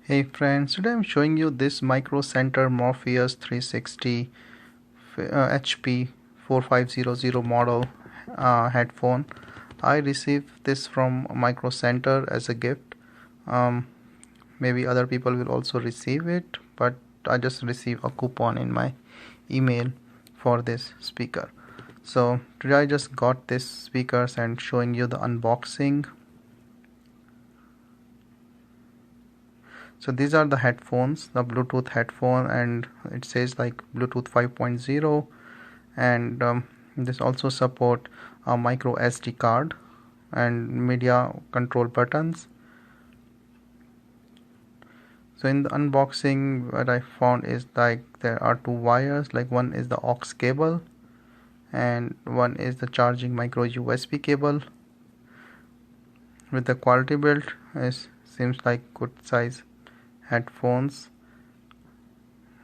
Hey friends, today I'm showing you this Microcenter Morpheus 360 HP4500 model headphone. I received this from Microcenter as a gift. Maybe other people will also receive it, but I just received a coupon in my email for this speaker. So today I just got this speakers and showing you the unboxing. So these are the headphones, the Bluetooth headphone, and it says like Bluetooth 5.0, and this also support a micro SD card and media control buttons. So in the unboxing, what I found is like there are two wires, like one is the aux cable and one is the charging micro USB cable. With the quality build, it seems like good size headphones,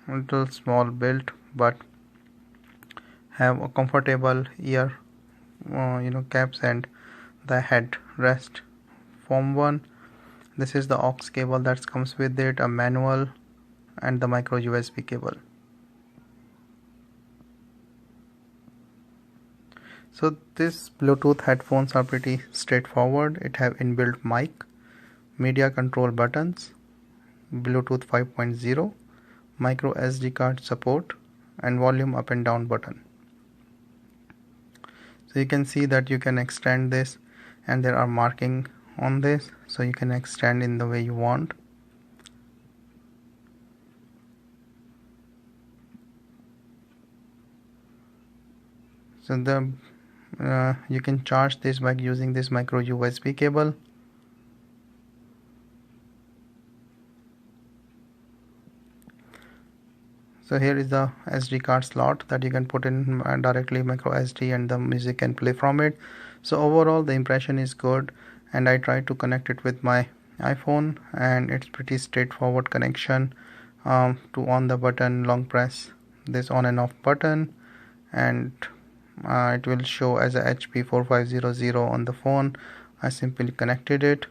little small build, but have a comfortable ear caps, and the head rest foam one. This is the aux cable that comes with it, a manual, and the micro USB cable. So these Bluetooth headphones are pretty straightforward. It have inbuilt mic, media control buttons, Bluetooth 5.0, micro SD card support, and volume up and down button. So you can see that you can extend this, and there are marking on this, so you can extend in the way you want. So you can charge this by using this micro USB cable. So here is the SD card slot that you can put in directly micro SD, and the music can play from it. So overall the impression is good, and I tried to connect it with my iPhone, and it's pretty straightforward connection. To on the button, long press this on and off button, and it will show as a HP4500 on the phone. I simply connected it.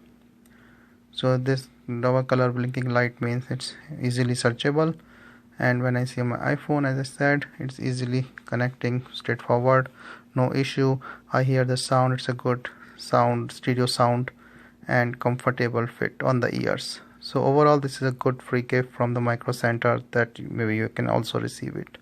So this double color blinking light means it's easily searchable, and when I see my iPhone, as I said, it's easily connecting straightforward, no issue. I hear the sound, it's a good sound, stereo sound, and comfortable fit on the ears. So overall this is a good free gift from the Microcenter that maybe you can also receive it.